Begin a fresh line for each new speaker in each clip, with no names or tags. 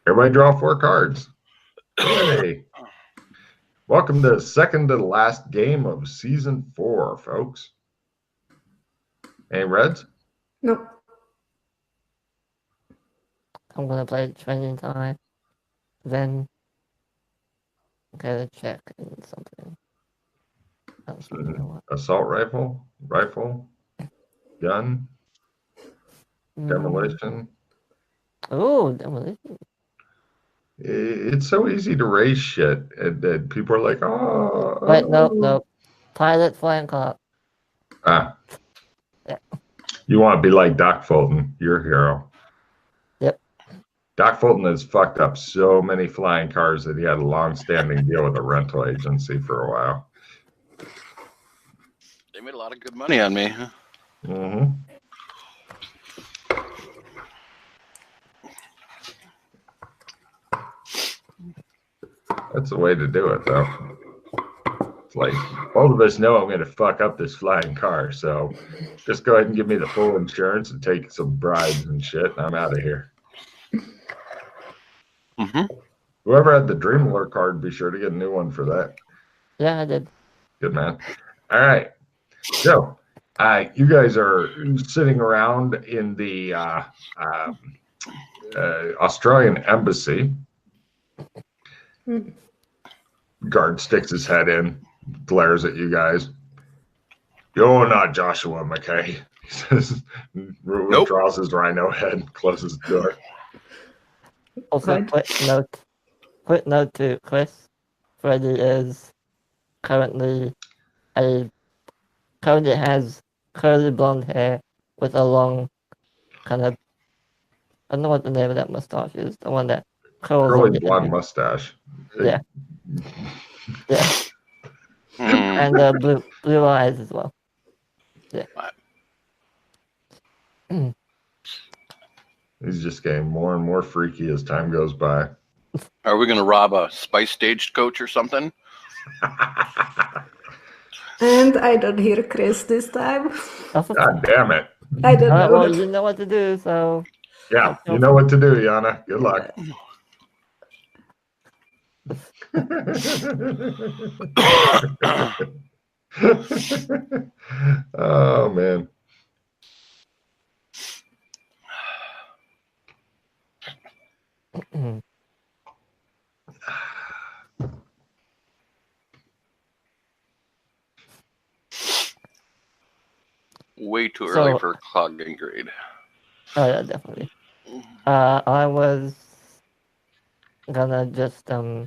Everybody draw 4 cards. Yay. Welcome to the second to the last game of season 4, folks. Any reds?
Nope.
I'm gonna play training time. Then get a check and something. Else, you know what?
Assault rifle, gun, demolition.
Oh, demolition.
It's so easy to raise shit, and people are like, oh.
Wait, nope. Pilot flying car.
Ah.
Yeah.
You want to be like Doc Fulton, your hero.
Yep.
Doc Fulton has fucked up so many flying cars that he had a long-standing deal with a rental agency for a while.
They made a lot of good money on me. Huh?
Mm-hmm. That's the way to do it, though. It's like, both of us know I'm going to fuck up this flying car, so just go ahead and give me the full insurance and take some bribes and shit, and I'm out of here.
Mm-hmm.
Whoever had the Dream Alert card, be sure to get a new one for that.
Yeah, I did.
Good, man. All right. So, you guys are sitting around in the Australian embassy. Guard sticks his head in, glares at you guys. You're not Joshua McKay. He says, withdraws his rhino head, closes the door.
Also, quick note to Chris. Freddy is currently has curly blonde hair with a long kind of, I don't know what the name of that mustache is, the one that curls
Curly blonde mustache.
Yeah. Yeah. And blue eyes as well. Yeah.
He's just getting more and more freaky as time goes by.
Are we going to rob a spice stagecoach or something?
And I don't hear Chris this time.
God damn it.
I don't know.
Well, you know what to do, so...
Yeah, you know what to do, Yana. Good luck. Oh, man.
Way too early for a clogging grade.
Oh, yeah, definitely. I was gonna just, I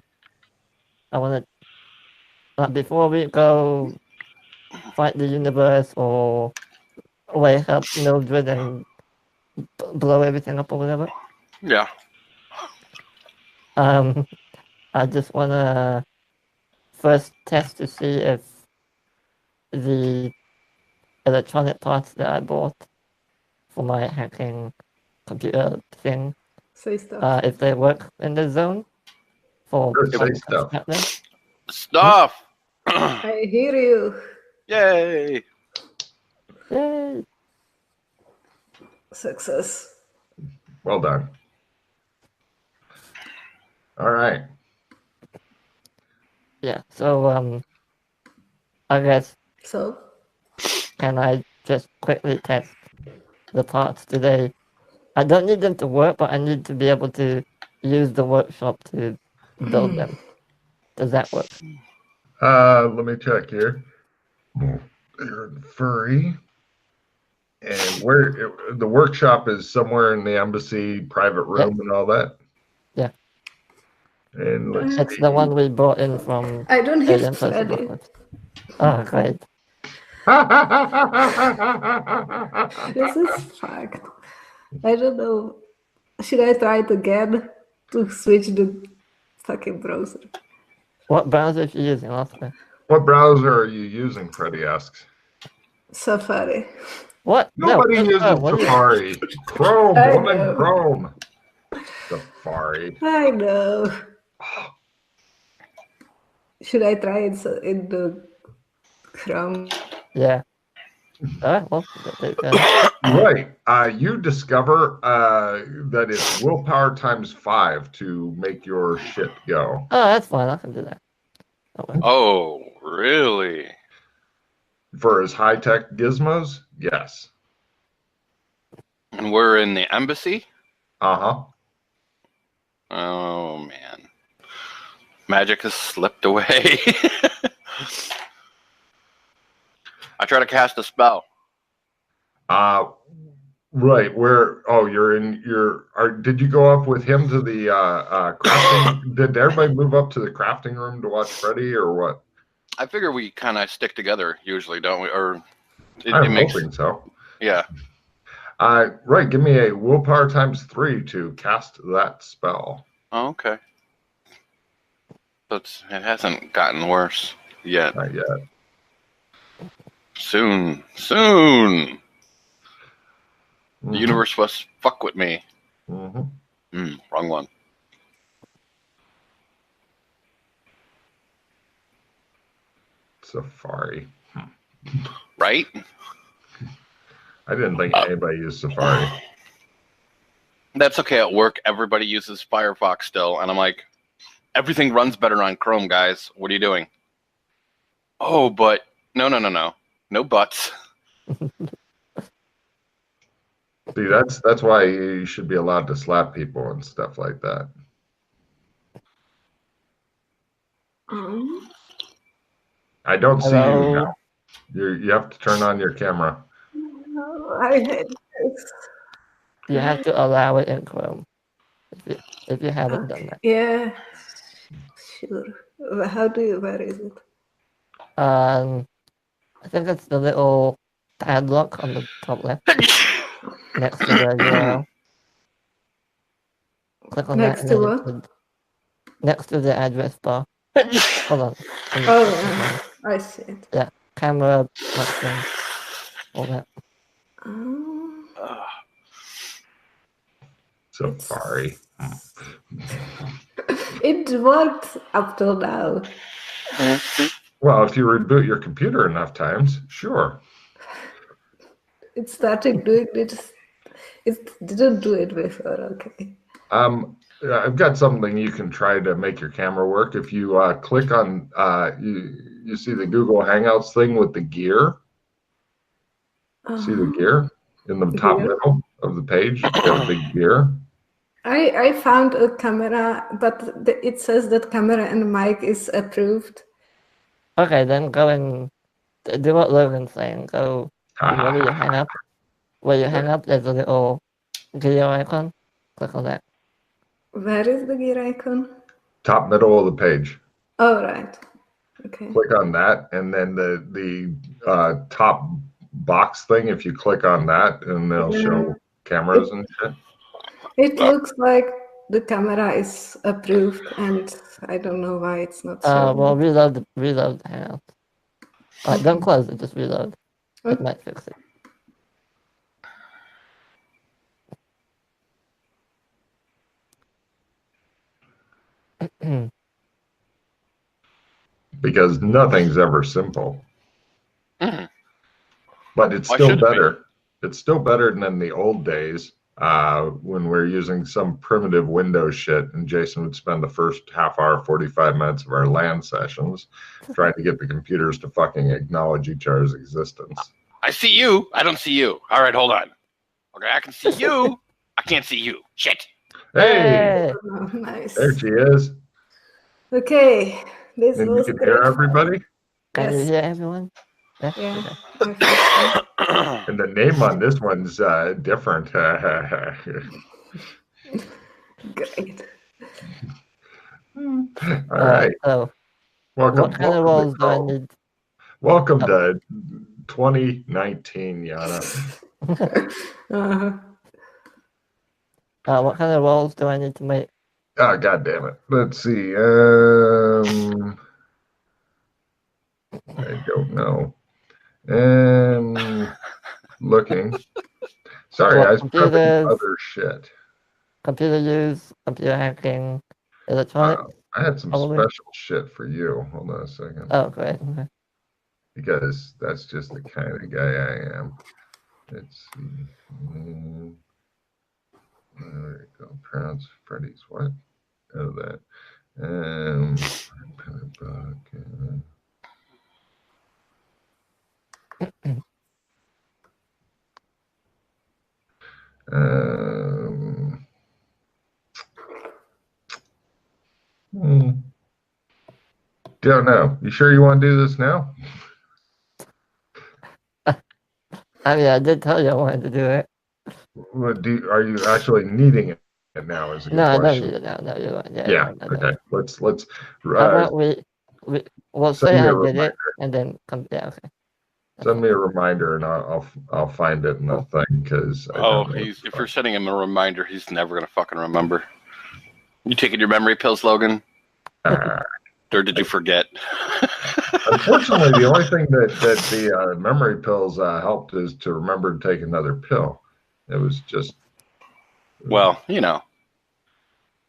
wanna, before we go fight the universe or wake up Mildred and blow everything up or whatever.
Yeah.
I just wanna first test to see if the electronic parts that I bought for my hacking computer thing,
Say stuff.
if they work in the zone for
say stuff.
Stuff.
I hear you.
Yay.
Yay.
Success.
Well done. All right.
Yeah, so I guess,
So?
can I just quickly test the parts today? I don't need them to work, but I need to be able to use the workshop to build them. Does that work?
Let me check here. You're furry. And where the workshop is somewhere in the embassy, private room and all that?
Yeah.
And
it's the one we brought in from
I don't hear Freddy.
Oh, great.
This is fact. I don't know. Should I try it again to switch the fucking browser?
What browser are you using, Oscar?
What browser are you using, Freddy asks.
Safari.
What?
Nobody uses Safari. Chrome, woman, Chrome. Safari.
I know. Should I try it in the Chrome?
Yeah. All right, well, take care.
Right. You discover that it's willpower times 5 to make your shit go.
Oh, that's fine. I can do that. Okay.
Oh, really?
For his high-tech gizmos, yes.
And we're in the embassy?
Uh-huh.
Oh, man. Magic has slipped away. I try to cast a spell.
Right. Where? Oh, you're in your. Did you go up with him to the crafting? Did everybody move up to the crafting room to watch Freddy, or what?
I figure we kind of stick together usually, don't we? Or
I'm hoping so.
Yeah.
Right. Give me a willpower times 3 to cast that spell.
Oh, okay. But it hasn't gotten worse yet.
Not yet.
Soon. The universe must fuck with me.
Mm-hmm.
Wrong one.
Safari.
Right?
I didn't think anybody used Safari.
That's okay. At work, everybody uses Firefox still. And I'm like, everything runs better on Chrome, guys. What are you doing? Oh, but no. No buts.
See, that's why you should be allowed to slap people and stuff like that. I don't see you
Hello.
now. You have to turn on your camera.
I hate this.
You have to allow it in Chrome if you haven't done that.
Yeah, sure. Where is it?
I think it's the little padlock on the top left next to the URL. Click on
Next
that.
to
And
what?
then next to the address bar. Hold on.
Oh, I see it.
Yeah, camera, microphone, all that.
Safari.
It worked up till now.
Well, if you reboot your computer enough times, sure.
It started doing it. It didn't do it before. Okay.
I've got something you can try to make your camera work. If you click on, you see the Google Hangouts thing with the gear. See the gear in the top middle of the page? It's got a big gear.
I found a camera, but it says that camera and mic is approved.
Okay, then go and do what Logan's saying. Go where you hang up. Where you hang up, there's a little gear icon. Click on that.
Where is the gear icon?
Top middle of the page.
Oh, right. Okay.
Click on that, and then the top box thing. If you click on that, and they'll show cameras and shit.
It looks like the camera is approved, and I don't know why it's not showing.
Well, reload the Hangout. Don't close it, just reload. It might fix it.
Because nothing's ever simple. But it's
Why
still
should it be?
better. It's still better than the old days when we're using some primitive Windows shit, and Jason would spend the first half hour, 45 minutes of our LAN sessions trying to get the computers to fucking acknowledge each other's existence.
I see you. I don't see you. All right, hold on. Okay, I can see you. I can't see you. Shit.
Hey!
Oh, nice.
There she is.
Okay. This
And you
was
can
great.
hear everybody?
Can you
Yes.
hear everyone? Yeah.
Yeah.
Okay.
And the name on this one's different.
Great.
All right.
So,
Welcome.
what kind of roles do I need?
Welcome to 2019, Yana.
Uh-huh.
What kind of roles do I need to make?
Oh, God damn it. Let's see. I don't know. Looking. Sorry,
What,
I was prepping
computers?
other shit.
Computer use, computer hacking, electronics?
I had some
Probably.
special shit for you. Hold on a second.
Oh, great. Okay.
because that's just the kind of guy I am. Let's see. There we go. Pronounce Freddy's what? Oh, that. Don't know. You sure you want to do this now?
I mean, I did tell you I wanted to do it.
What are you actually needing it now? Is a good
No, I don't
question.
need it now. No, you're right.
Yeah.
I don't.
Okay. Let's.
How about we'll
send
say
me
I
a
did
reminder.
it and then come. Yeah, okay.
Send me a reminder and I'll find it in the thing because
If you're sending him a reminder, he's never gonna fucking remember. You taking your memory pills, Logan? Or did you forget?
Unfortunately, the only thing that the memory pills helped is to remember to take another pill. It was just.
Well, you know,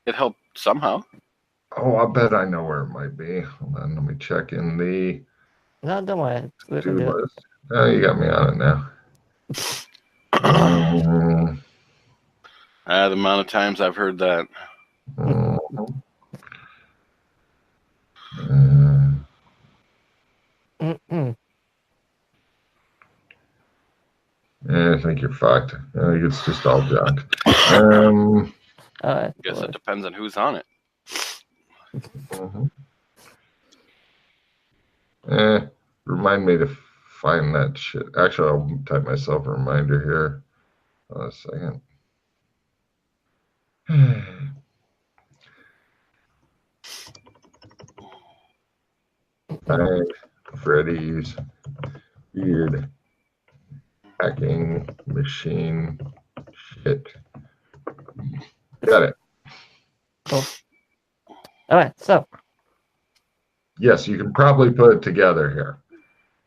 it helped somehow.
Oh, I bet I know where it might be. Hold on, let me check in the
No, don't worry. We can
to-do
do it.
list. Oh, you got me on it now.
The amount of times I've heard that.
I think you're fucked. I think it's just all junk.
I guess it depends on who's on it.
Remind me to find that shit. Actually, I'll type myself a reminder here. Hold on a second. Find Freddy's weird hacking machine shit. Got it.
Cool. All right, so.
Yes, you can probably put it together here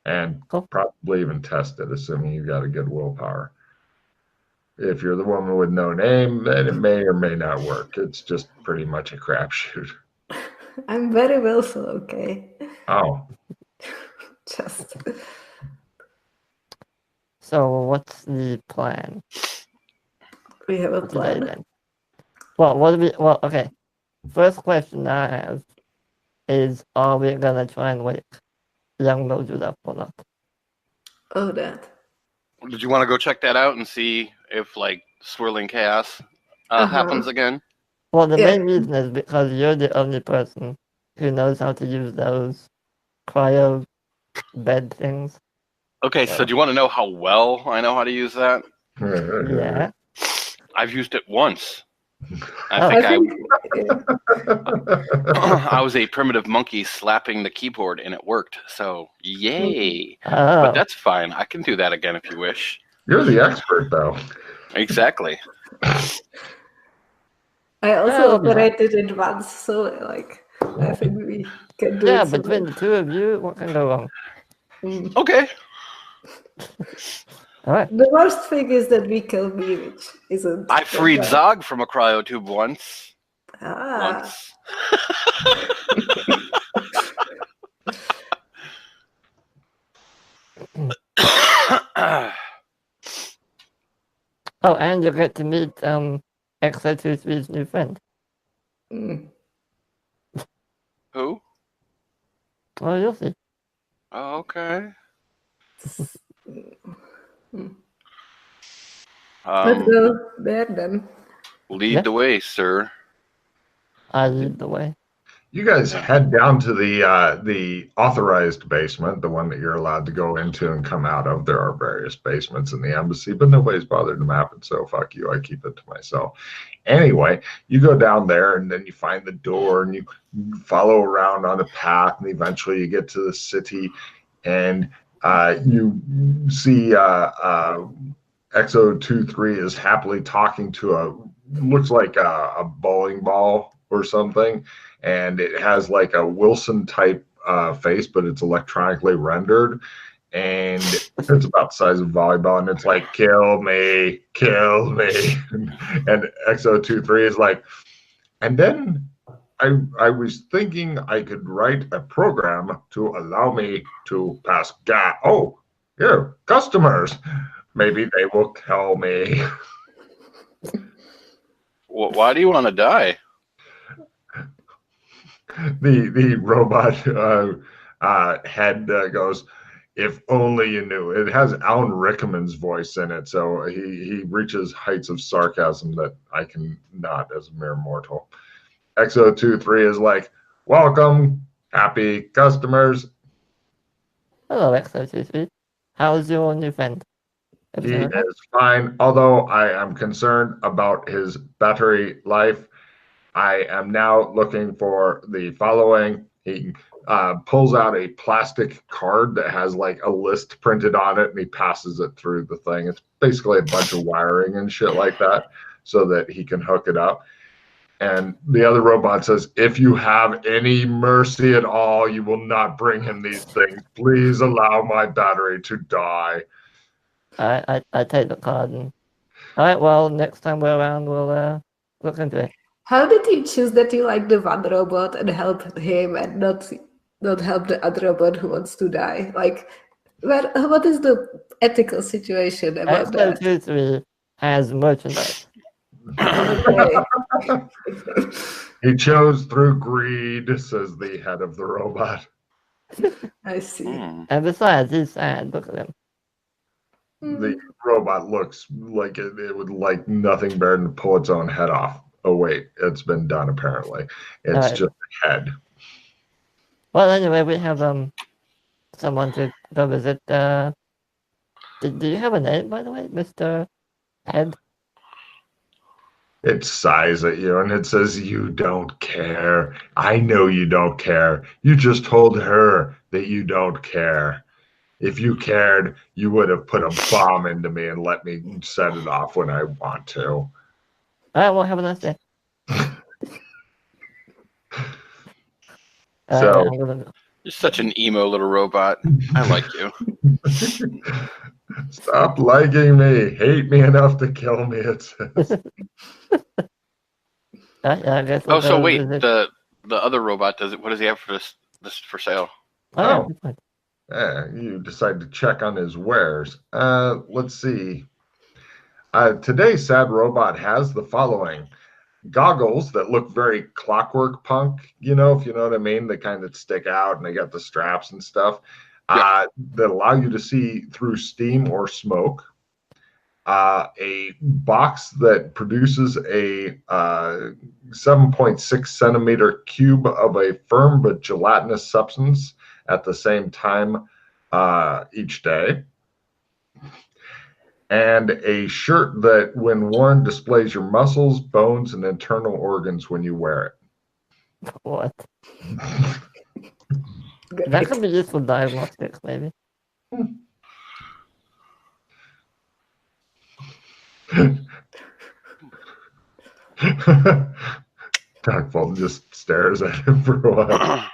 and
Cool.
probably even test it, assuming you got a good willpower. If you're the woman with no name, then it may or may not work. It's just pretty much a crapshoot.
I'm very well, so okay.
Oh.
Just.
So what's the plan?
We have a plan.
Today, then? Well, okay. First question I have is, are we gonna try and wake young Mildred up or not?
Oh, that.
Did you want to go check that out and see if, like, swirling chaos happens again?
Well, the main reason is because you're the only person who knows how to use those cryo bed things.
Okay, so do you want to know how well I know how to use that?
Yeah.
I've used it once.
I
I was a primitive monkey slapping the keyboard and it worked. So, yay. But that's fine. I can do that again if you wish.
You're the expert, though.
Exactly.
I also operated it once, so like I think we can do it.
Yeah, between the two of you, what can go wrong?
Okay.
All right.
The worst thing is that we kill me, which isn't.
I freed Zog from a cryotube once.
Once.
Oh, and you get to meet XO23's new friend.
Who?
Oh, you'll see.
Oh, okay.
Let's go there then.
Lead the way, sir.
I lead the way.
You guys head down to the authorized basement, the one that you're allowed to go into and come out of. There are various basements in the embassy, but nobody's bothered to map it, so fuck you. I keep it to myself. Anyway, you go down there and then you find the door and you follow around on a path and eventually you get to the city and you see XO23 is happily talking to looks like a bowling ball or something. And it has like a Wilson type face, but it's electronically rendered. And it's about the size of a volleyball. And it's like, kill me, kill me. And XO23 is like, and then I was thinking I could write a program to allow me to pass gas. Oh, here, customers. Maybe they will tell me.
Why do you want to die?
The robot head goes, if only you knew. It has Alan Rickman's voice in it, so he reaches heights of sarcasm that I can not as a mere mortal. XO23 is like, welcome, happy customers.
Hello, XO23. How's your new friend?
He
Everything okay?
is fine, although I am concerned about his battery life. I am now looking for the following. He pulls out a plastic card that has like a list printed on it, and he passes it through the thing. It's basically a bunch of wiring and shit like that so that he can hook it up. And the other robot says, if you have any mercy at all, you will not bring him these things. Please allow my battery to die.
I take the card. And... All right, well, next time we're around, we'll look into it.
How did you choose that you like the one robot and help him and not help the other robot who wants to die? Like, what is the ethical situation about that?
XO23 has merchandise.
Okay.
He chose through greed, says the head of the robot.
I see.
And besides, he's sad. Look at him.
The robot looks like it would like nothing better than to pull its own head off. Oh, wait, it's been done, apparently. It's
Right.
just a head.
Well, anyway, we have someone to go visit. Do you have a name, by the way, Mr. Head?
It sighs at you and it says, you don't care. I know you don't care. You just told her that you don't care. If you cared, you would have put a bomb into me and let me set it off when I want to.
All right, well, have a nice day.
So-
I'm gonna...
You're such an emo little robot. I like you.
Stop liking me. Hate me enough to kill me, it says.
I guess
Oh,
we'll
so
go
wait,
visit-
the other robot does it? What does he have for this for sale?
Oh, yeah, good point.
You decide to check on his wares. Let's see. Today, Sad Robot has the following. Goggles that look very Clockwork Punk, if you know what I mean. They kind of stick out and they got the straps and stuff that allow you to see through steam or smoke. A box that produces a 7.6 centimeter cube of a firm but gelatinous substance at the same time each day. And a shirt that, when worn, displays your muscles, bones, and internal organs when you wear
What?
Great.
That could be useful diagnostics, maybe.
it. Doc Fulton just stares at him for a while.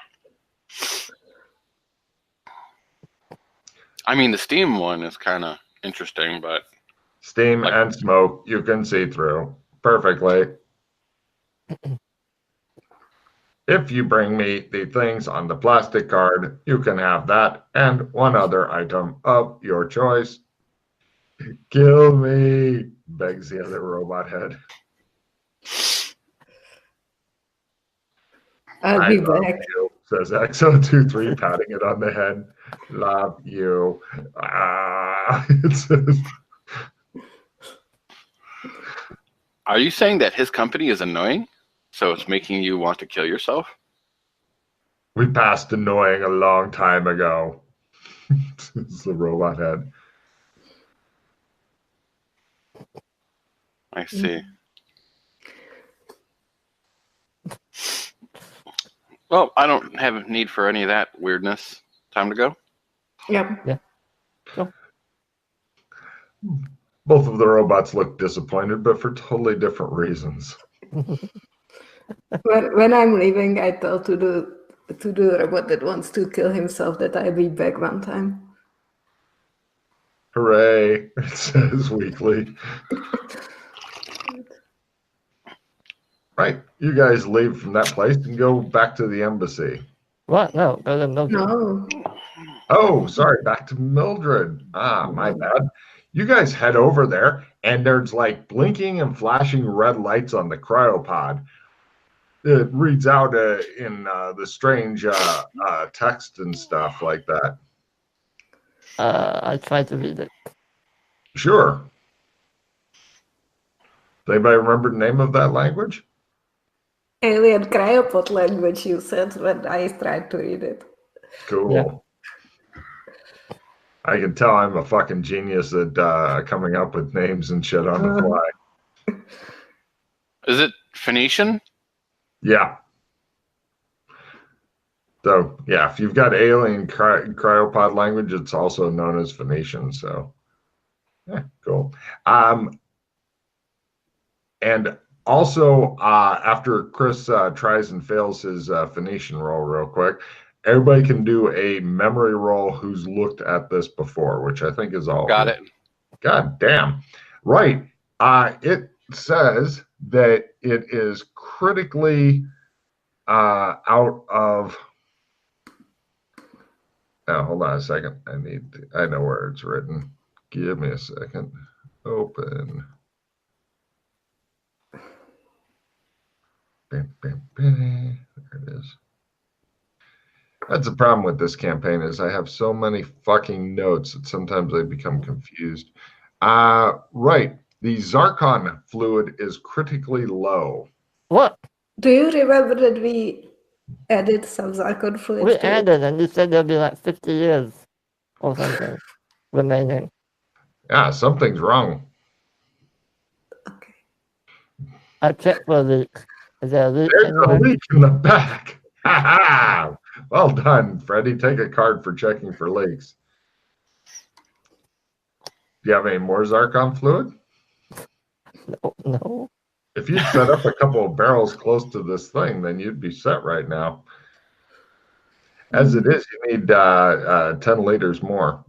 I mean, the Steam one is kind of interesting, but
Steam and smoke you can see through perfectly. If you bring me the things on the plastic card, you can have that and one other item of your choice. Kill me, begs the other robot head.
I'll
I
be
love
back.
you, says XO23, patting it on the head. Love you. It says,
are you saying that his company is annoying? So it's making you want to kill yourself?
we passed annoying a long time ago. It's the robot head.
I see. Well, I don't have a need for any of that weirdness. Time to go?
Yep.
Both of the robots look disappointed, but for totally different reasons.
When I'm leaving, I tell to the robot that wants to kill himself that I'll be back one time.
Hooray, it says weakly. Right. You guys leave from that place and go back to the embassy.
What? No, go to Mildred.
No.
Oh, sorry, back to Mildred. Ah, my bad. You guys head over there, and there's like blinking and flashing red lights on the cryopod. It reads out in the strange text and stuff like that.
I tried to read it.
Sure. Does anybody remember the name of that language?
Alien cryopod language, you said when I tried to read it.
Cool.
Yeah.
I can tell I'm a fucking genius at coming up with names and shit on the fly.
Is it Phoenician?
Yeah. So, yeah, if you've got alien cryopod language, it's also known as Phoenician. So, yeah, cool. And also, after Chris tries and fails his Phoenician roll real quick, everybody can do a memory roll who's looked at this before, which I think is all.
Got it.
God damn. Right. It says that it is critically out of. Now, hold on a second. I know where it's written. Give me a second. Open. Bam, bam, bam. There it is. That's the problem with this campaign is I have so many fucking notes that sometimes I become confused. Right. The Zarkon fluid is critically low.
What?
Do you remember that we added some Zarkon fluid?
We
to it?
added, and you said there'll be like 50 years or something remaining.
Yeah, something's wrong.
Okay.
I checked for a leak. Is there a leak
There's a
anywhere?
leak in the back. Ha ha! Well done, Freddie. Take a card for checking for leaks. Do you have any more Zarkon fluid?
No.
If you'd set up a couple of barrels close to this thing, then you'd be set right now. As it is, you need 10 liters more.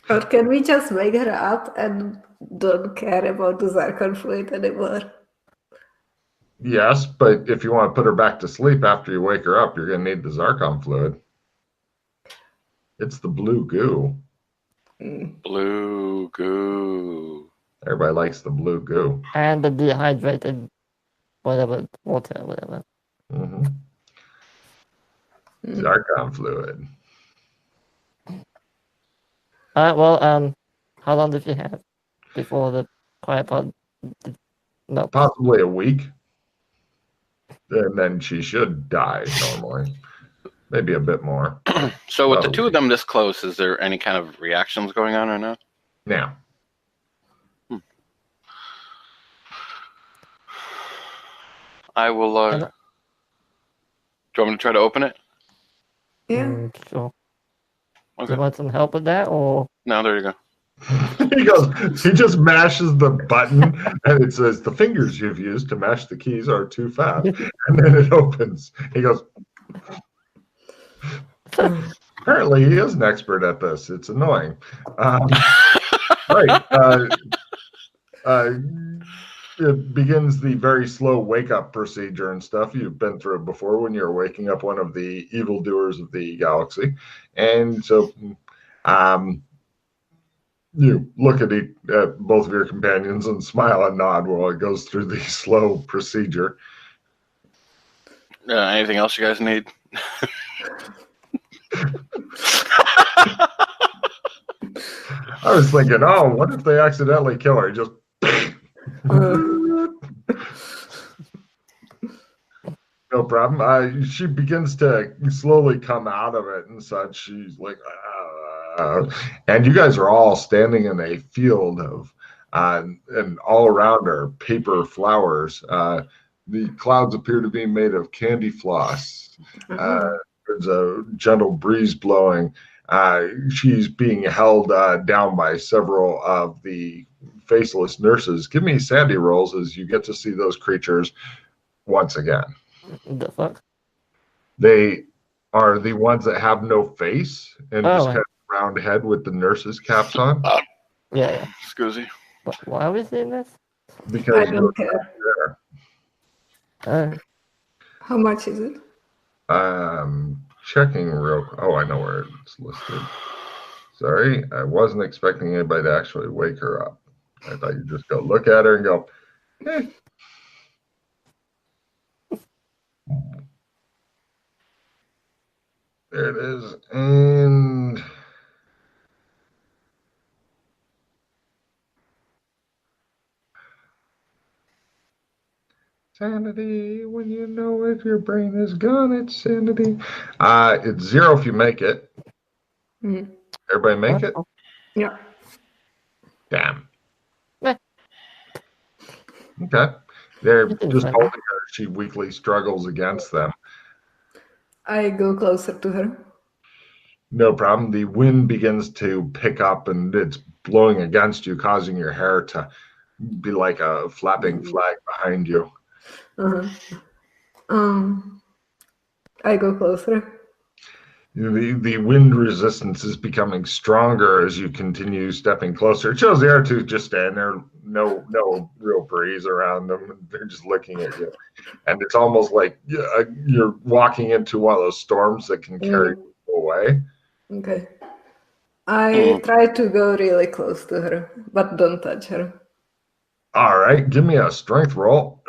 Or can we just wake her up and don't care about the Zarkon fluid anymore?
Yes, but if you want to put her back to sleep after you wake her up, you're going to need the Zarkon fluid. It's the blue goo.
Blue goo.
Everybody likes the blue goo.
And the dehydrated whatever, water, whatever.
Mm-hmm. Zarkon fluid.
Alright, well, how long did you have before the cryopod? No.
Possibly a week. And then she should die normally. Maybe a bit more.
So with the two of them this close, is there any kind of reactions going on or not?
Now,
I will. Do you want me to try to open it?
Yeah.
Sure. Do
Okay.
you want some help with that, or?
No, there you go.
he just mashes the button and it says the fingers you've used to mash the keys are too fast. And then it opens. He goes, apparently he is an expert at this. It's annoying. Right. It begins the very slow wake-up procedure and stuff. You've been through it before when you're waking up one of the evildoers of the galaxy. And so you look at both of your companions and smile and nod while it goes through the slow procedure.
Anything else you guys need?
I was thinking, oh, what if they accidentally kill her? Just no problem. She begins to slowly come out of it and such. She's like, and you guys are all standing in a field of, and all around are paper flowers. The clouds appear to be made of candy floss. There's a gentle breeze blowing. She's being held down by several of the faceless nurses. Give me sandy rolls as you get to see those creatures once again.
The fuck?
They are the ones that have no face and just
Oh.
kind of round head with the nurses' caps on.
Yeah.
Excuse me.
But why are we seeing this?
Because
I
you're
don't care.
there.
How much is it?
Checking real. Oh, I know where it's listed. Sorry, I wasn't expecting anybody to actually wake her up. I thought you'd just go look at her and go, eh. There it is. And sanity, when you know if your brain is gone, it's sanity. It's 0 if you make it.
Mm.
Everybody make it?
Yeah.
Damn.
Meh.
Okay. They're
You can
just
try.
holding her. She weakly struggles against them.
I go closer to her.
No problem. The wind begins to pick up and it's blowing against you, causing your hair to be like a flapping flag behind you.
Uh-huh. I go closer.
The wind resistance is becoming stronger as you continue stepping closer. It shows the other two just stand there, no real breeze around them. They're just looking at you. And it's almost like you're walking into one of those storms that can carry you away.
Okay. I try to go really close to her, but don't touch her.
All right, give me a strength roll.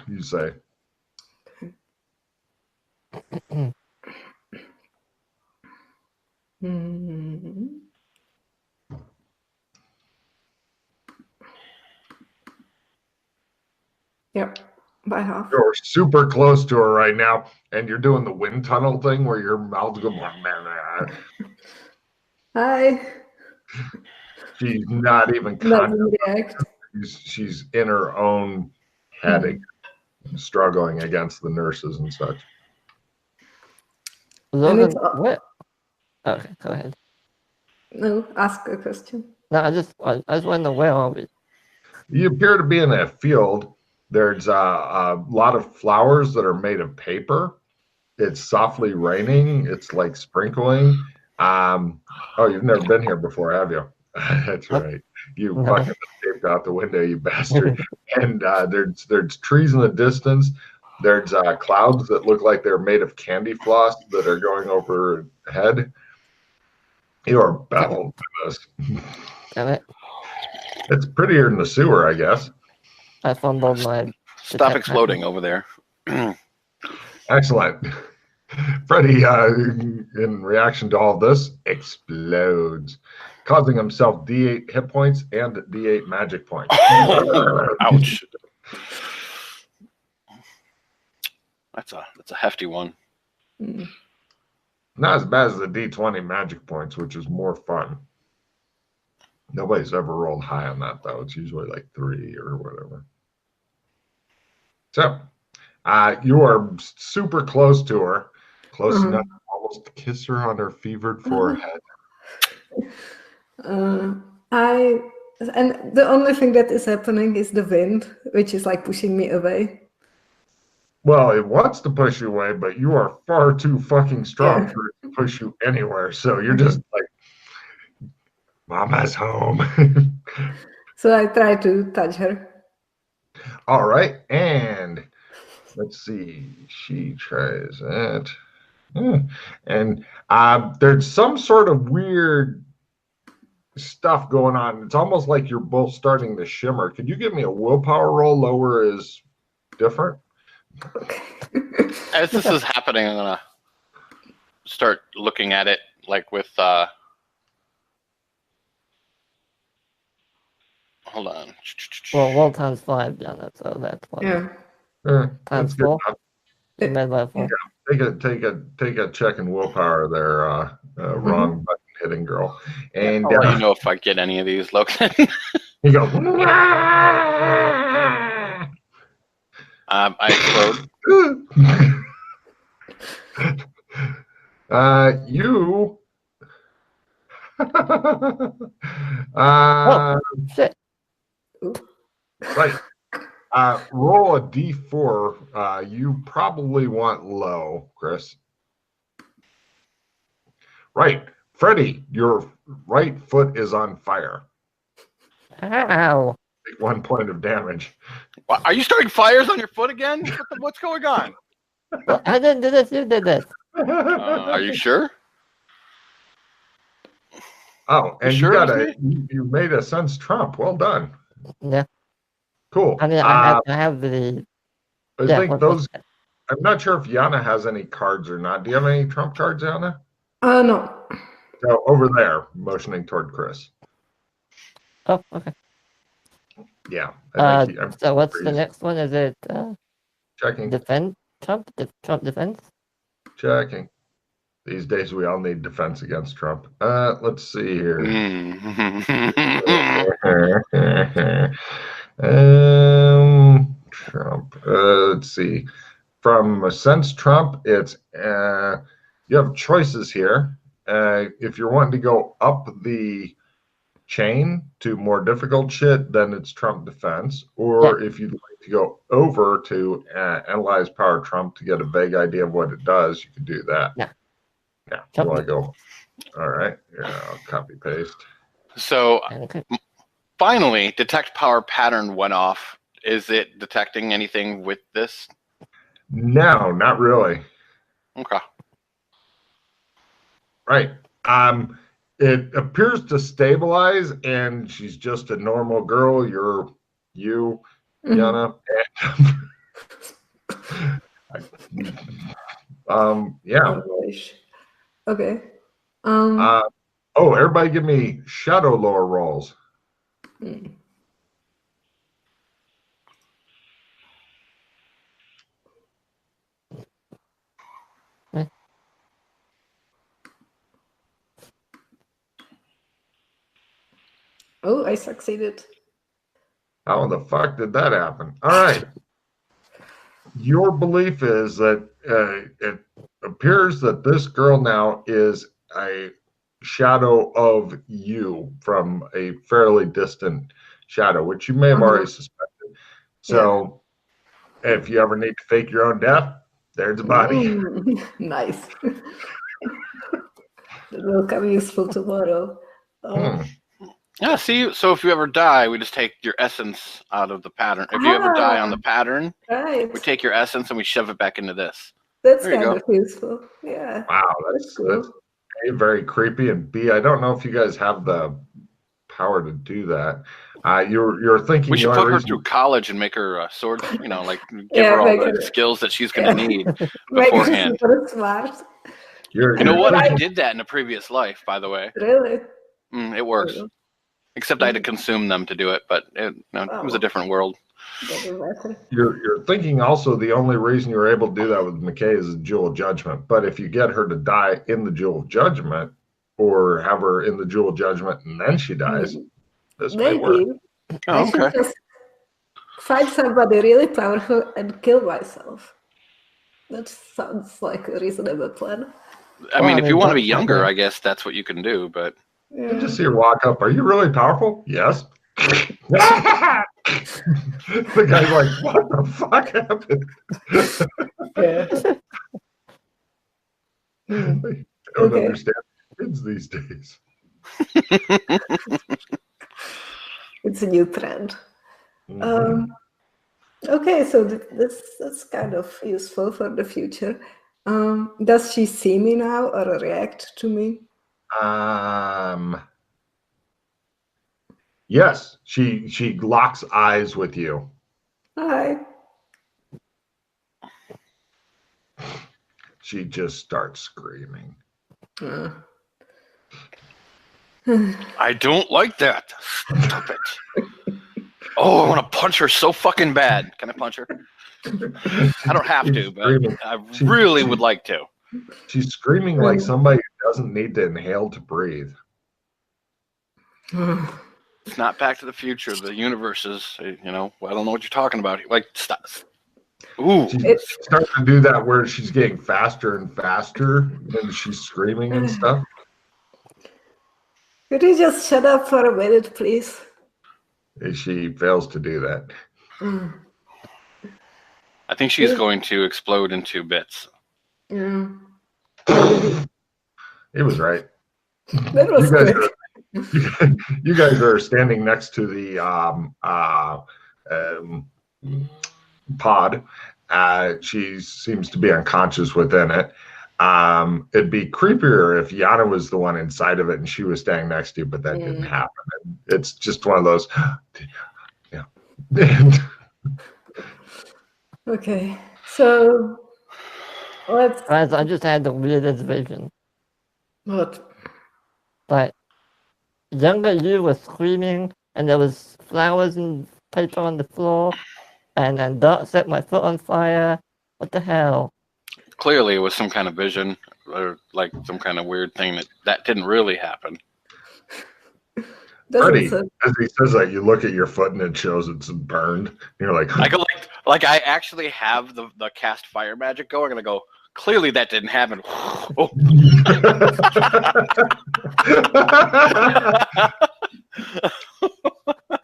You say.
Mm-hmm. Yep, by half.
You're super close to her right now, and you're doing the wind tunnel thing where your mouth's going.
Hi.
She's not even
Doesn't react.
she's in her own head, struggling against the nurses and such.
Logan,
it's
what? Okay, go ahead.
No, ask a question.
No, I just want to know where are we?
You appear to be in a field. There's a lot of flowers that are made of paper. It's softly raining. It's like sprinkling. Oh, you've never been here before, have you? That's right. You
No.
fucking escaped out the window, you bastard. And there's trees in the distance. There's clouds that look like they're made of candy floss that are going overhead. You are baffled by this.
Damn it.
It's prettier than the sewer, I guess.
I fumbled my...
Stop exploding over there.
Excellent. Freddy, in reaction to all this, explodes, causing himself D8 hit points and D8 magic points.
Ouch. That's a hefty one.
Not as bad as the D20 magic points, which is more fun. Nobody's ever rolled high on that, though. It's usually like 3 or whatever. So, you are super close to her, close enough to almost kiss her on her fevered forehead.
And the only thing that is happening is the wind, which is like pushing me away.
Well, it wants to push you away, but you are far too fucking strong for it to push you anywhere. So you're just like, Mama's home.
So I try to touch her.
All right, and let's see. She tries that. And there's some sort of weird stuff going on. It's almost like you're both starting to shimmer. Could you give me a willpower roll? Lower is different.
Okay.
As this is happening, I'm gonna start looking at it like with hold on.
Well, 1 times 5 done it, so that's what.
Yeah.
That's
Times
good
4.
enough.
Made level.
Take a check in willpower there, wrong button hitting girl. And
I'll let you know if I get any of these, Logan.
you go.
I explode.
You.
Shit.
Right. Roll a d4. You probably want low, Chris. Right. Freddy, your right foot is on fire.
Ow.
Take 1 point of damage.
Are you starting fires on your foot again? What's going on?
Well, I didn't do this. You did this.
Are you sure?
Oh, and
sure
you
it
got
was
you made a sense Trump. Well done.
Yeah.
Cool.
I mean, I have the.
I
Yeah,
think those. I'm not sure if Yana has any cards or not. Do you have any Trump cards, Yana?
No.
No, over there, motioning toward Chris.
Oh, okay.
Yeah. I think
So what's the next one? Is it
checking?
defend Trump? Trump defense?
Checking. These days, we all need defense against Trump. Let's see here. Trump. Let's see. From Sense Trump, it's you have choices here. If you're wanting to go up the chain to more difficult shit, then it's Trump defense. Or if you'd like to go over to analyze power Trump to get a vague idea of what it does, you can do that.
Yeah.
Yeah. You want to go? All right. Here, I'll copy paste.
So finally, detect power pattern went off. Is it detecting anything with this?
No, not really.
Okay.
Right. It appears to stabilize, and she's just a normal girl. You're you, Yana. Yeah.
Okay.
Everybody give me shadow lore rolls.
Oh, I succeeded.
How the fuck did that happen? All right. Your belief is that it appears that this girl now is a shadow of you from a fairly distant shadow, which you may have already suspected. So if you ever need to fake your own death, there's a body.
Nice. That will come useful tomorrow.
Yeah, see, so if you ever die, we just take your essence out of the pattern. If you ever die on the pattern, we take your essence and we shove it back into this.
That's kind of useful. Yeah.
Wow, that's
cool.
That's A, very creepy, and B, I don't know if you guys have the power to do that. You're thinking
we should put her through college and make her a sword, like give her all the skills that she's going to need beforehand.
Smart.
You know what? I did that in a previous life, by the way.
Really?
It works. Except I had to consume them to do it, but it was a different world.
Doesn't matter.
You're thinking also the only reason you were able to do that with McKay is the Jewel of Judgment. But if you get her to die in the Jewel of Judgment, or have her in the Jewel of Judgment and then she dies, this may work.
I should just find somebody really powerful and kill myself. That sounds like a reasonable plan.
I mean, if you want to be younger, I guess that's what you can do, but...
You just see her walk up. Are you really powerful? Yes. The guy's like, what the fuck happened? I don't understand kids these days.
It's a new trend. Okay, so that's kind of useful for the future. Does she see me now or react to me?
Yes, she locks eyes with you.
Hi.
She just starts screaming.
I don't like that. Stop it. Oh, I want to punch her so fucking bad. Can I punch her? I don't have to, but I really would like to.
She's screaming like somebody who doesn't need to inhale to breathe.
It's not Back to the Future. The universe is, I don't know what you're talking about. Like, stop. Ooh.
She's starting to do that where she's getting faster and faster and she's screaming and stuff.
Could you just shut up for a minute, please?
She fails to do that.
I think she's going to explode into bits.
Yeah.
He was right.
That was quick.
You guys are standing next to the pod. She seems to be unconscious within it. It'd be creepier if Yana was the one inside of it and she was standing next to you, but that didn't happen. It's just one of those. Yeah.
Okay, so let's.
Guys, I just had the weirdest vision.
What?
Like, younger you was screaming, and there was flowers and paper on the floor, and then Dot set my foot on fire. What the hell?
Clearly, it was some kind of vision or like some kind of weird thing that didn't really happen.
Freddie, as he says that, you look at your foot and it shows it's burned. And you're like,
I go like I actually have the cast fire magic going, and I go, clearly that didn't happen. Oh.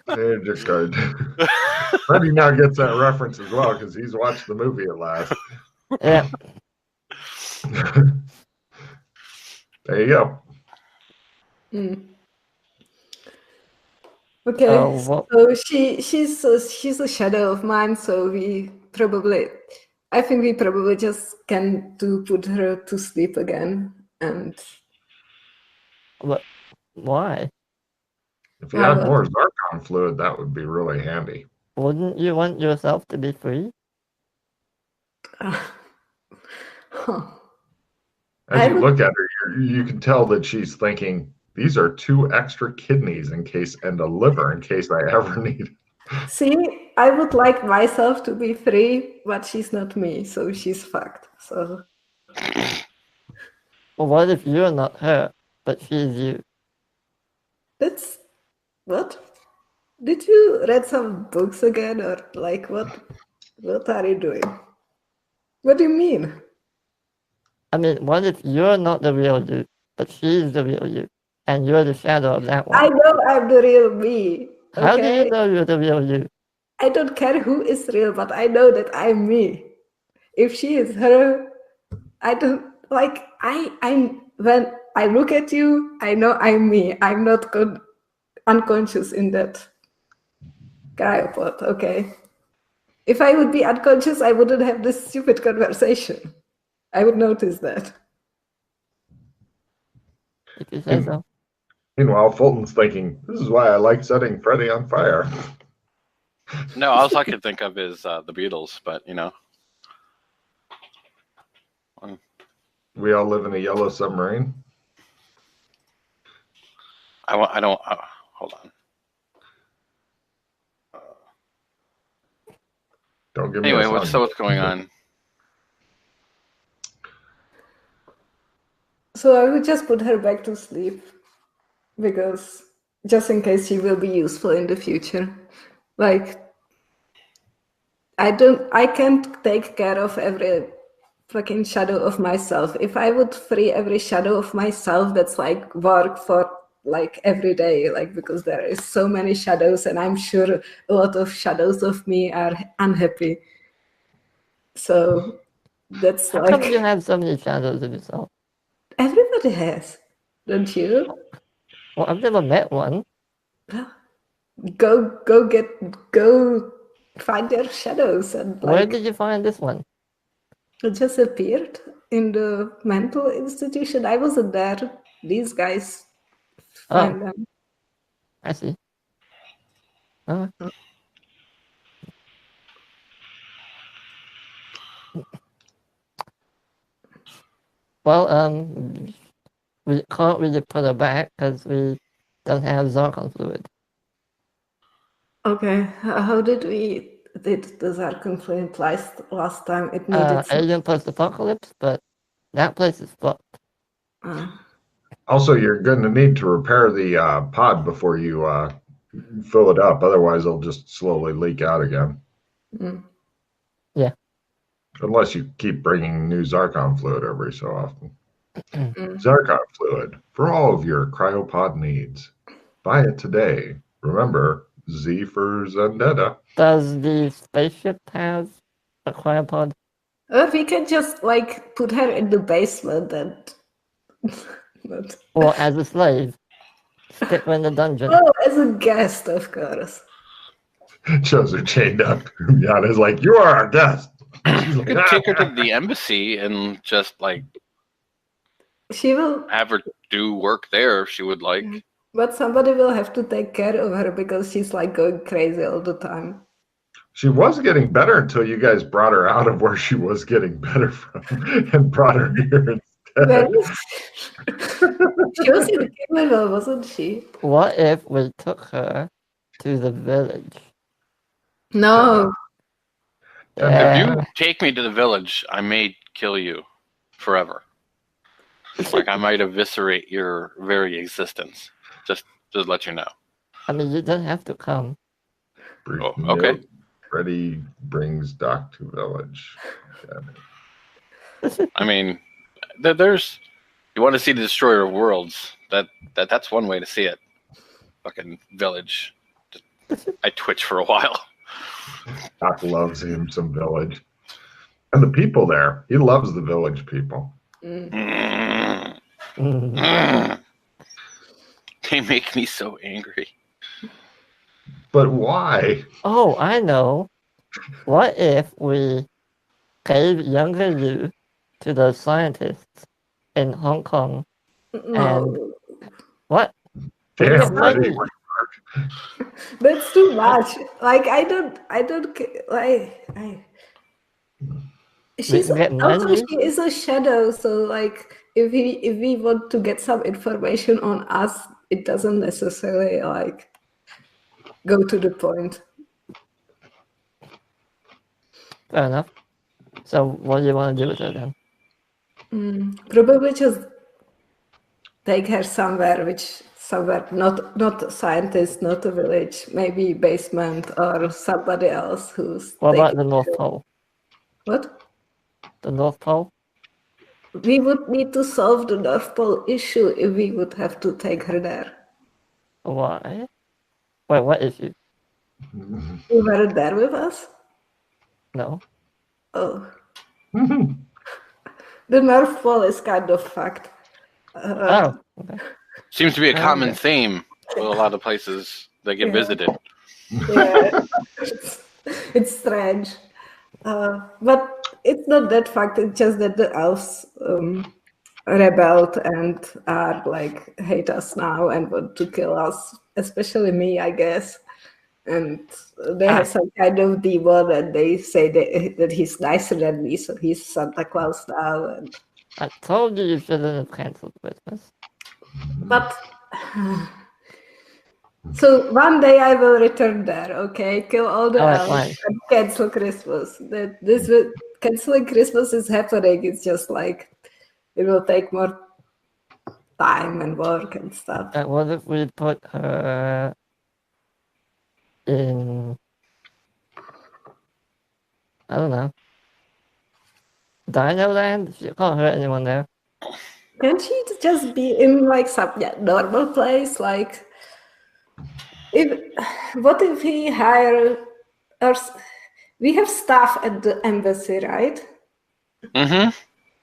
Magic card. Freddie now gets that reference as well because he's watched the movie at last.
Yeah.
There you go.
Okay,
So
she's a shadow of mine, so I think we probably just can put her to sleep again. And
why?
If you had more Zarkon fluid, that would be really handy.
Wouldn't you want yourself to be free?
As you look at her, you can tell that she's thinking, these are 2 extra kidneys and a liver in case I ever need.
See, I would like myself to be free, but she's not me, so she's fucked. So.
Well, what if you're not her, but she's you?
That's what? Did you read some books again, or like what? What are you doing? What do you mean?
I mean, what if you're not the real you, but she's the real you, and you're the shadow of that one?
I know I'm the real me. Okay?
How do you know you're the real you?
I don't care who is real, but I know that I'm me. If she is her, I don't like. When I look at you, I know I'm me. I'm not unconscious in that cryopod. Okay. If I would be unconscious, I wouldn't have this stupid conversation. I would notice that.
If you say so.
Meanwhile, Fulton's thinking, this is why I like setting Freddie on fire.
No, all I could think of is the Beatles, but you know.
We all live in a yellow submarine.
I don't. Hold on.
Don't give me.
Anyway, what's going on?
So I would just put her back to sleep, because just in case she will be useful in the future. Like, I can't take care of every fucking shadow of myself. If I would free every shadow of myself, that's like work for like every day, like, because there is so many shadows, and I'm sure a lot of shadows of me are unhappy. So that's
How
like,
come you have so many shadows of yourself?
everybody has, don't you?
Well, I've never met one.
Go find their shadows, and
Where
like,
did you find this one?
it just appeared in the mental institution. I wasn't there. These guys find them.
I see. Well, we can't really put her back because we don't have Zarkon fluid.
Okay, how did the Zarkon fluid last time? It needed
Alien post-apocalypse, but that place is fucked.
Also, you're going to need to repair the pod before you fill it up. Otherwise, it'll just slowly leak out again.
Yeah.
Unless you keep bringing new Zarkon fluid every so often. Zarkon fluid for all of your cryopod needs. Buy it today. Remember, Z for Zendetta.
Does the spaceship have a cryopod?
We can just like put her in the basement and.
Or as a slave? Stick her in the dungeon.
Oh, as a guest, of course.
Shows her chained up. Yana's like, "You are our guest." She's
You
like,
could take her to the embassy and just like
She will,
have her do work there if she would like.
but somebody will have to take care of her because she's like going crazy all the time.
She was getting better until you guys brought her out of where she was getting better from and brought her here
Where
instead.
is she? She was in Kimmerville, wasn't she?
What if we took her to the village?
No.
If
Yeah.
you take me to the village, I may kill you forever. Like I might eviscerate your very existence. Just let you know.
I mean, you don't have to come.
Oh, okay.
Freddy brings Doc to village.
I mean, there's. You want to see the Destroyer of Worlds? That's one way to see it. Fucking village. I twitch for a while.
Doc loves him some village, and the people there. He loves the village people.
Mm.
They make me so angry.
But why?
Oh, I know. What if we gave younger you to the scientists in Hong Kong?
No.
What?
Damn,
money.
Freddy.
That's too much. Like I don't like she's
can get
also
money.
she is a shadow, so like if we want to get some information on us, it doesn't necessarily like go to the point.
Fair enough. So what do you want to do with her then?
Probably just take her somewhere not scientist, not a village, maybe basement or somebody else who's
What about
taking
the North
care-
Pole?
What?
The North Pole?
We would need to solve the North Pole issue if we would have to take her there.
Why? Wait, what issue?
You weren't there with us?
No.
Oh. The North Pole is kind of fucked.
Oh, okay.
Seems to be a common
Okay.
theme with a lot of places that get
Yeah.
visited.
Yeah. It's strange. But it's not that fact, it's just that the elves rebelled and are like hate us now and want to kill us, especially me, I guess. And they have some kind of demon and they say that he's nicer than me, so he's Santa Claus now. And
I told you shouldn't have cancelled Christmas.
but so one day I will return there, okay? Kill all the
Alright,
elves
fine.
and cancel Christmas. Canceling Christmas is happening. It's just like it will take more time and work and stuff.
What if we put her in, I don't know, Dino Land? She can't hurt anyone there.
Can't she just be in like some normal place? Like, what if we hire we have staff at the embassy, right?
Mm-hmm.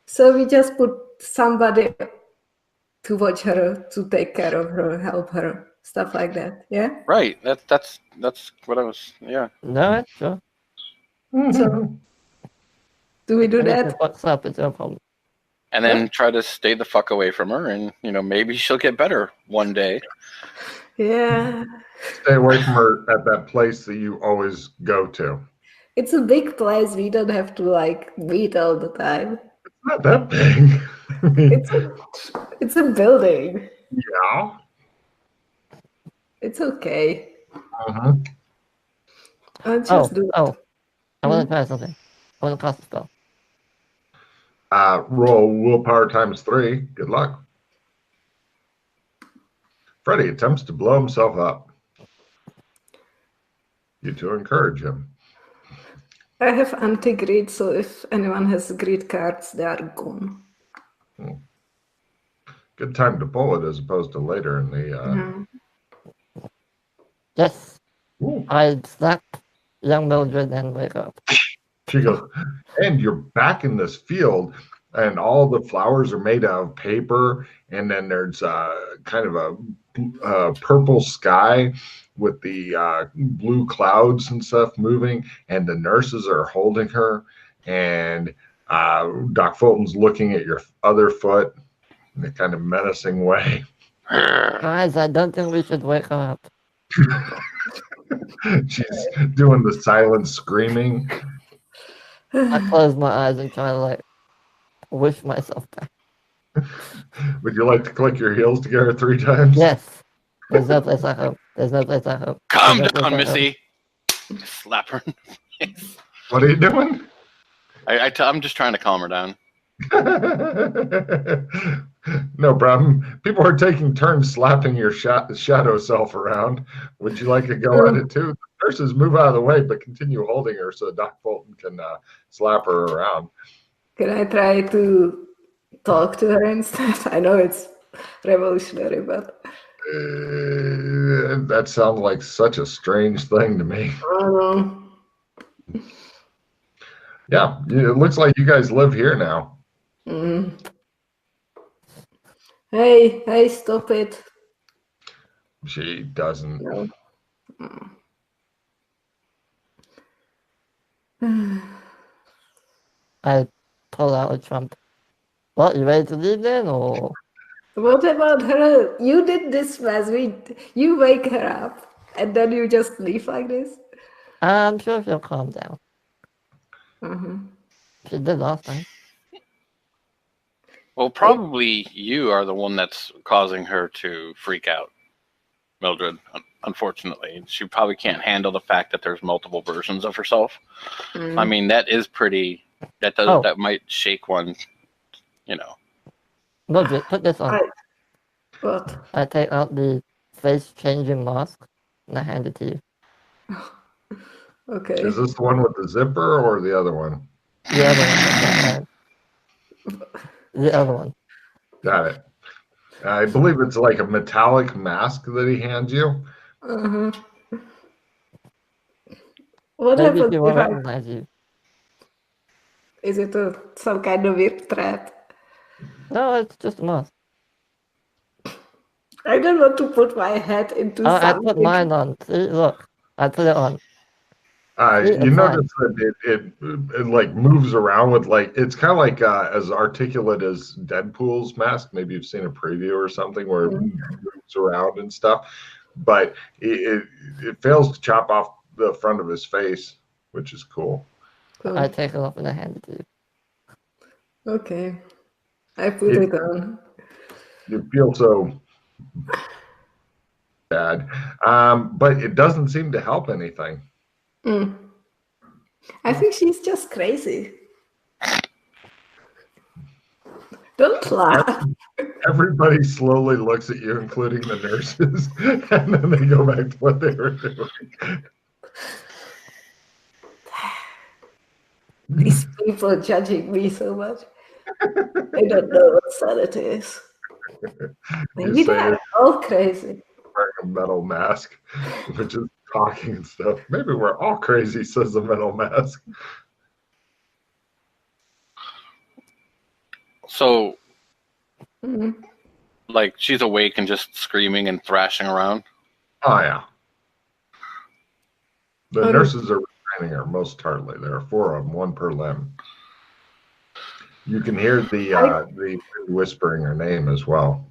So we just put somebody to watch her, to take care of her, help her, stuff like that. Yeah.
Right. That's what I was. Yeah.
No, sure.
So do we do
Anything
that?
fucks up, it's no problem.
And then try to stay the fuck away from her, and maybe she'll get better one day.
Yeah.
Stay away from her at that place that you always go to.
It's a big place. We don't have to like meet all the time.
It's not that big. I mean,
It's a building.
yeah.
It's okay.
Uh-huh.
I'll just do it.
I want to try something. I want to cast a spell.
Roll willpower times 3. Good luck. Freddy attempts to blow himself up. You two encourage him.
I have anti-greed, so if anyone has greed cards, they are gone.
Good time to pull it as opposed to later in the.
Yes,
Ooh.
I slap young Mildred and wake up.
She goes, and you're back in this field and all the flowers are made out of paper. And then there's kind of a purple sky with the blue clouds and stuff moving, and the nurses are holding her, and Doc Fulton's looking at your other foot in a kind of menacing way.
Guys, I don't think we should wake her up.
She's doing the silent screaming.
I close my eyes and try to like wish myself back.
Would you like to click your heels together 3 times?
Yes. There's no place like home. There's no place like home.
Calm
There's no
down,
place like
Missy. Slap her in the face.
What are you doing?
I'm just trying to calm her down.
No problem. People are taking turns slapping your shadow self around. Would you like to go at it too? The nurses move out of the way, but continue holding her so Doc Fulton can slap her around.
Can I try to talk to her instead? I know it's revolutionary, but
That sounds like such a strange thing to me.
I don't know.
Yeah, it looks like you guys live here now.
Mm. Hey, stop it.
She doesn't.
No.
I pull out a trump. What, you ready to leave then, or?
What about her? You did this last week. You wake her up and then you just leave like this?
I'm sure she'll calm down.
Uh-huh.
She did last time.
Well, probably you are the one that's causing her to freak out, Mildred. Unfortunately, she probably can't handle the fact that there's multiple versions of herself. I mean, that is pretty. That does.
Oh.
That might shake one. You know.
No, just put this on.
What?
I take out the face-changing mask and I hand it to you.
Okay.
Is this the one with the zipper or the other one?
The other one. The other one.
Got it. I believe it's like a metallic mask that he hands you.
Uh-huh. What
Maybe
happens
she won't
if I...
recognize you.
Is it some kind of weird trap?
No, it's just a mask.
I don't want to put my head into
Oh, I
something.
put mine on. See, look. I put it on.
You notice that it like moves around with like it's kind of like as articulate as Deadpool's mask. Maybe you've seen a preview or something where it moves around and stuff, but it fails to chop off the front of his face, which is cool.
Cool.
I take it off and I hand it to you.
Okay. I put it on.
You feel so bad, but it doesn't seem to help anything.
I think she's just crazy. Don't laugh.
Everybody slowly looks at you, including the nurses, and then they go back to what they were doing.
These people judging me so much. They don't know what sanity is. Maybe they're all crazy.
Wearing a metal mask, which is talking and stuff. Maybe we're all crazy, says the metal mask.
So, like, she's awake and just screaming and thrashing around.
Oh yeah. The nurses are restraining her most tartly. There are 4 of them, 1 per limb. You can hear the whispering her name as well.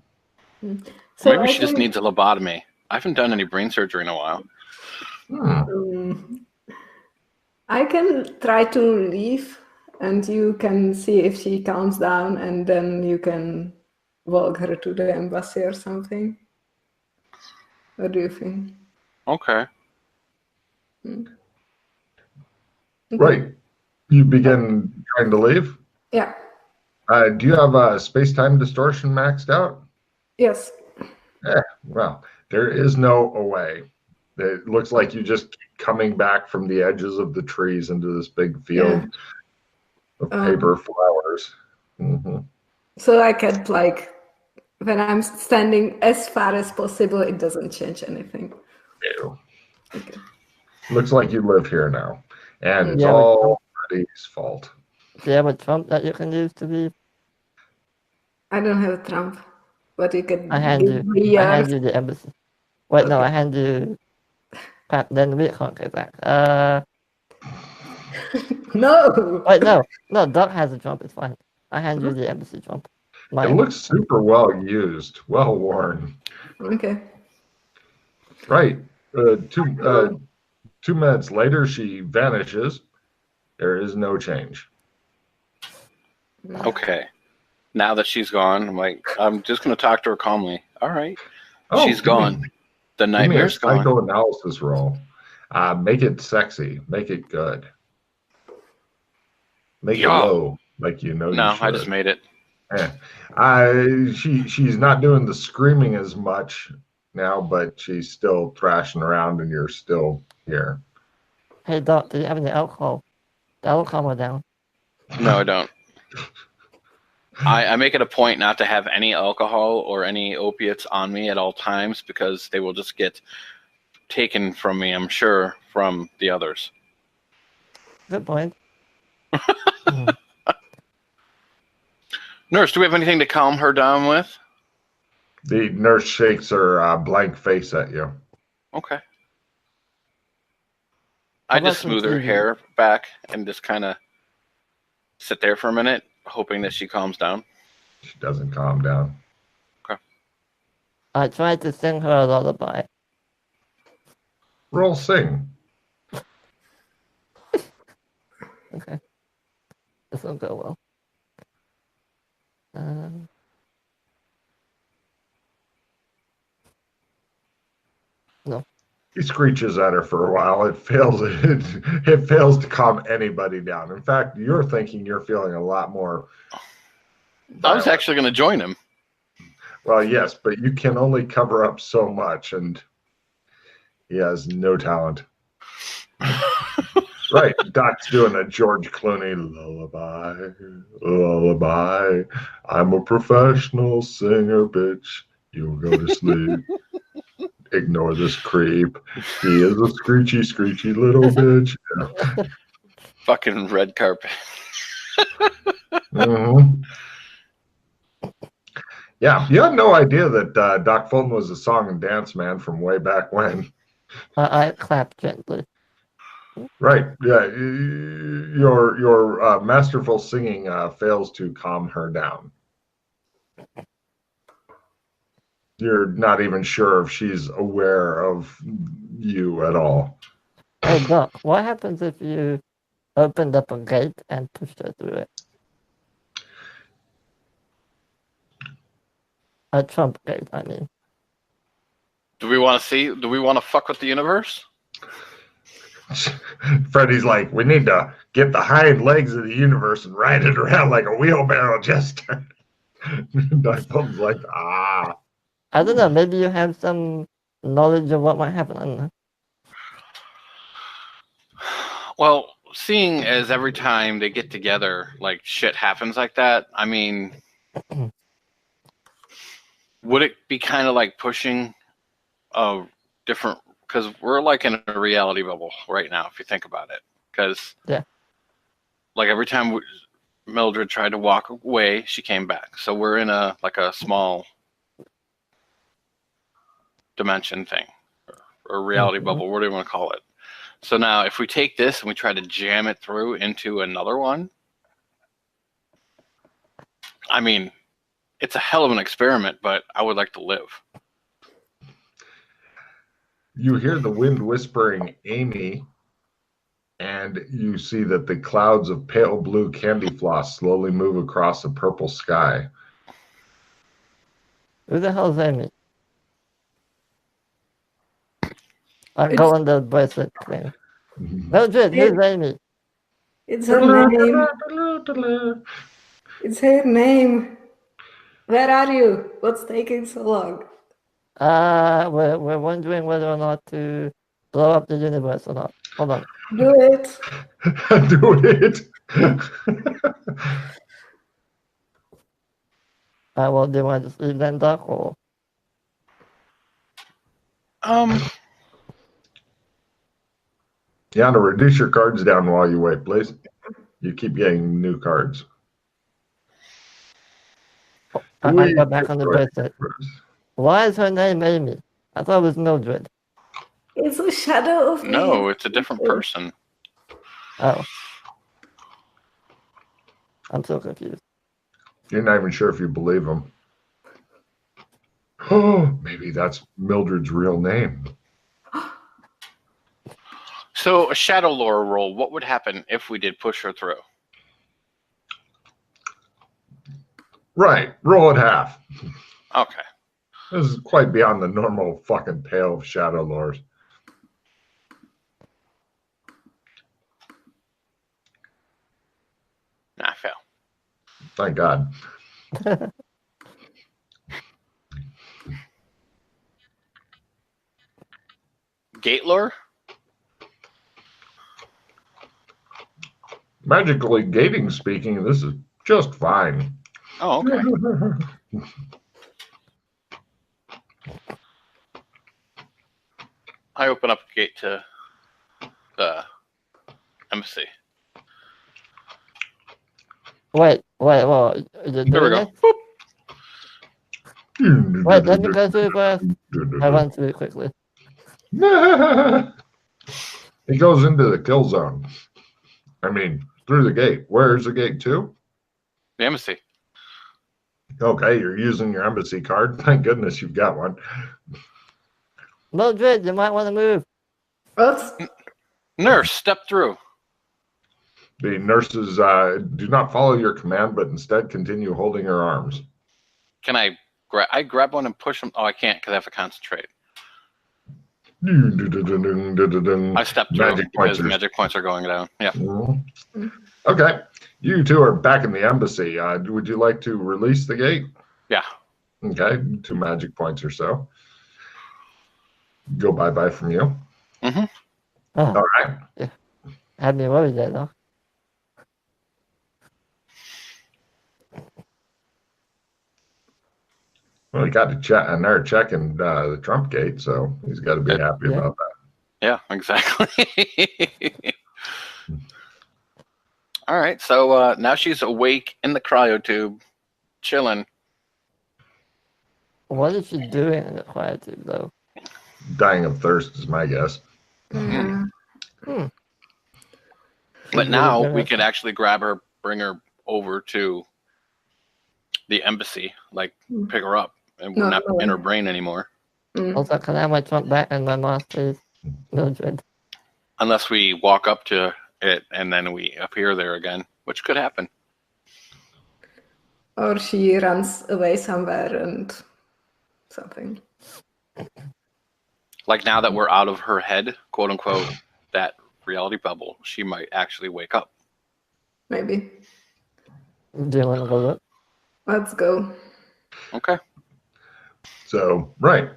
So
Maybe she just needs a lobotomy. I haven't done any brain surgery in a while.
I can try to leave and you can see if she calms down and then you can walk her to the embassy or something. What do you think?
Okay.
Right. You begin trying to leave?
Yeah.
Do you have space-time distortion maxed out?
Yes.
Well, there is no away. It looks like you just keep coming back from the edges of the trees into this big field of paper flowers.
So I can, like, when I'm standing as far as possible, it doesn't change anything.
Ew.
Okay.
Looks like you live here now. And it's all Freddy's fault.
Do you have a trump that you can use to leave?
I don't have a trump, but you could
I hand
give me
I hand
yours.
you the embassy. Wait, no,
Okay.
I hand you. Crap, then we can't go back.
No.
Wait, no, Doc has a trump. It's fine. I hand you the embassy trump. My
It looks super well used, well worn.
Okay.
Right. Two minutes later, she vanishes. There is no change.
Okay. Now that she's gone, I'm just going to talk to her calmly. All right.
Oh,
She's gone. The
Give me a
nightmare's gone.
psychoanalysis roll. Make it sexy. Make it good. Make it
Yeah.
low, like you know you
No,
should.
I just made it.
She's not doing the screaming as much now, but she's still thrashing around, and you're still here.
Hey, Doc, do you have any alcohol? That'll calm her down.
No, I don't. I make it a point not to have any alcohol or any opiates on me at all times because they will just get taken from me, I'm sure, from the others.
Good point.
Nurse, do we have anything to calm her down with?
The nurse shakes her blank face at you.
Okay.
How
I
about
just
some
smooth her
TV?
hair back and just kind of sit there for a minute, hoping that she calms down.
She doesn't calm down.
I tried to sing her a lullaby.
Roll sing.
Okay. This will go well. No.
He screeches at her for a while. It fails. It fails to calm anybody down. In fact, you're thinking you're feeling a lot more.
I was actually going to join him.
Well, yes, but you can only cover up so much, and he has no talent. Right, Doc's doing a George Clooney lullaby, lullaby. I'm a professional singer, bitch. You'll go to sleep. Ignore this creep. He is a screechy, screechy little bitch. Yeah.
Fucking red carpet.
Mm-hmm. Yeah, you had no idea that Doc Fulton was a song and dance man from way back when.
I clap gently.
Right. Yeah. Your masterful singing fails to calm her down. You're not even sure if she's aware of you at all.
Hey, Doc, what happens if you opened up a gate and pushed her through it? A Trump gate, I mean.
Do we want to see? Do we want to fuck with the universe?
Freddie's like, we need to get the hind legs of the universe and ride it around like a wheelbarrow jester. Doc Fulton's like,
I don't know, maybe you have some knowledge of what might happen. I don't know.
Well, seeing as every time they get together, like shit happens like that, I mean, would it be kind of like pushing a different, because we're like in a reality bubble right now, if you think about it. Because,
yeah,
like every time Mildred tried to walk away, she came back. So we're in a small dimension thing, or reality bubble, what do you want to call it? So now if we take this and we try to jam it through into another one, I mean, it's a hell of an experiment, but I would like to live.
you hear the wind whispering, Amy, and you see that the clouds of pale blue candy floss slowly move across a purple sky.
Who the hell is Amy? I go on the bracelet thing. Mildred, who's Amy?
It's her name. It's her name. Where are you? What's taking so long?
We're wondering whether or not to blow up the universe or not. Hold on.
Do it.
Do it.
Well, do you want to just leave then, Doc, or?
Yana, reduce your cards down while you wait, please. You keep getting new cards.
I go back on the bracelet. Why is her name Amy? I thought it was Mildred.
It's a shadow of me.
No, it's a different person.
Oh. I'm so confused.
You're not even sure if you believe him. Oh, maybe that's Mildred's real name.
So a shadow lore roll, what would happen if we did push her through?
Right. Roll it half.
Okay.
This is quite beyond the normal fucking pale of shadow lores.
Nah, fail.
Thank God.
Gate lore?
Magically gating speaking, this is just fine.
Oh, okay. I open up a gate to the embassy.
Wait.
There we go. Boop.
Wait, let me go through first. I run through it quickly.
He goes into the kill zone. I mean, through the gate. Where's the gate to?
The embassy.
Okay, you're using your embassy card. Thank goodness you've got one.
Mildred, you might want to move.
What?
Nurse, step through.
The nurses do not follow your command, but instead continue holding her arms.
Can I grab one and push them? Oh, I can't because I have to concentrate. I stepped through
Magic
because
points.
magic points are going down. Yeah.
Okay, you two are back in the embassy. Would you like to release the gate?
Yeah.
Okay, 2 magic points or so. Go bye-bye from you.
Mm-hmm.
Oh,
All right.
yeah. Had me worried there, though.
Well, he got to check, and they're checking the Trump gate, so he's got to be happy about that.
Yeah, exactly. All right, so now she's awake in the cryotube, chilling.
What is she doing in the cryotube, though?
Dying of thirst is my guess.
Yeah.
But now we could actually grab her, bring her over to the embassy, like pick her up, and we're not in her brain anymore.
Also, can I have my trunk back and my mask, please? Mildred.
Unless we walk up to it and then we appear there again, which could happen.
Or she runs away somewhere and something.
Like now that we're out of her head, quote unquote, that reality bubble, she might actually wake up.
Maybe.
Do you want to go look?
Let's go.
Okay.
So, right.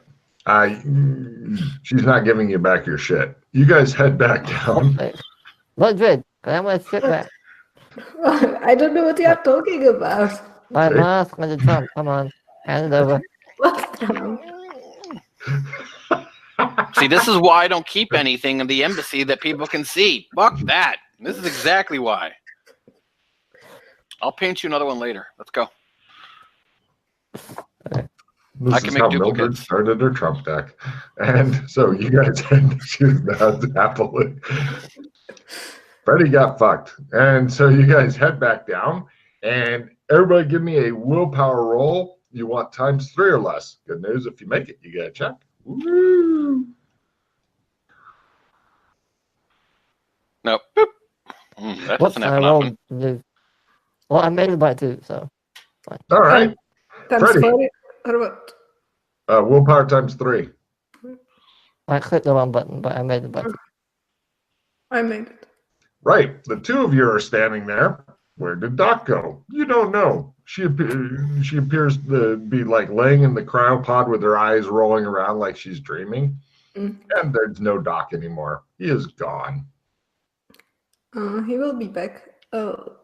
She's not giving you back your shit. You guys head back down.
Mildred, can I have my shit back?
I don't know what you are talking about.
My mask and the trunk. Come on. Hand it over.
What Trump?
See, this is why I don't keep anything in the embassy that people can see. Fuck that. This is exactly why. I'll paint you another one later. Let's go.
This
I
is
can
how
make
Mildred
duplicates.
started her Trump deck. And so you guys head to happily. Freddie got fucked. And so you guys head back down. And everybody give me a willpower roll. You want times 3 or less. Good news, if you make it, you get a check. Woo!
Nope. Boop. That doesn't happen often.
Well, I made it by 2, so. Fine.
All right.
Times
Freddie.
4 or what?
Willpower times 3.
I clicked the wrong button, but I made it by 2.
I made it.
Right. The 2 of you are standing there. Where did Doc go? You don't know. She appears to be like laying in the cryopod with her eyes rolling around like she's dreaming. And there's no Doc anymore. He is gone.
He will be back.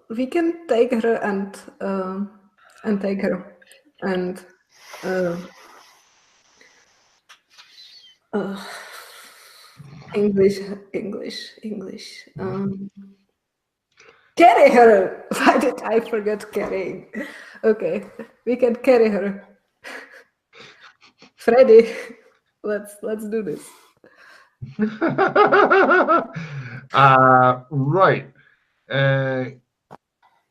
We can take her and take her and English. Carry her. Why did I forget carrying? Okay, we can carry her. Freddy, let's do this.
Right.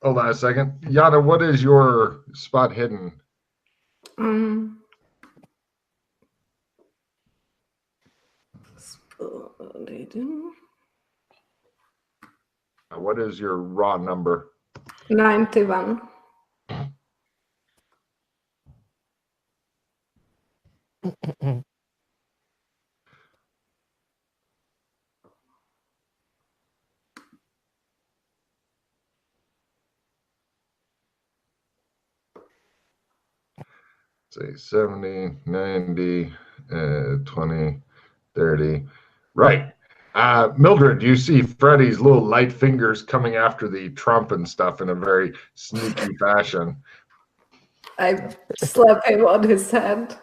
Hold on a second. Yana, what is your spot hidden? What is your raw number?
91.
Say 70, 90, 20, 30. Right. Mildred, you see Freddy's little light fingers coming after the Trump and stuff in a very sneaky fashion.
I slap him on his hand.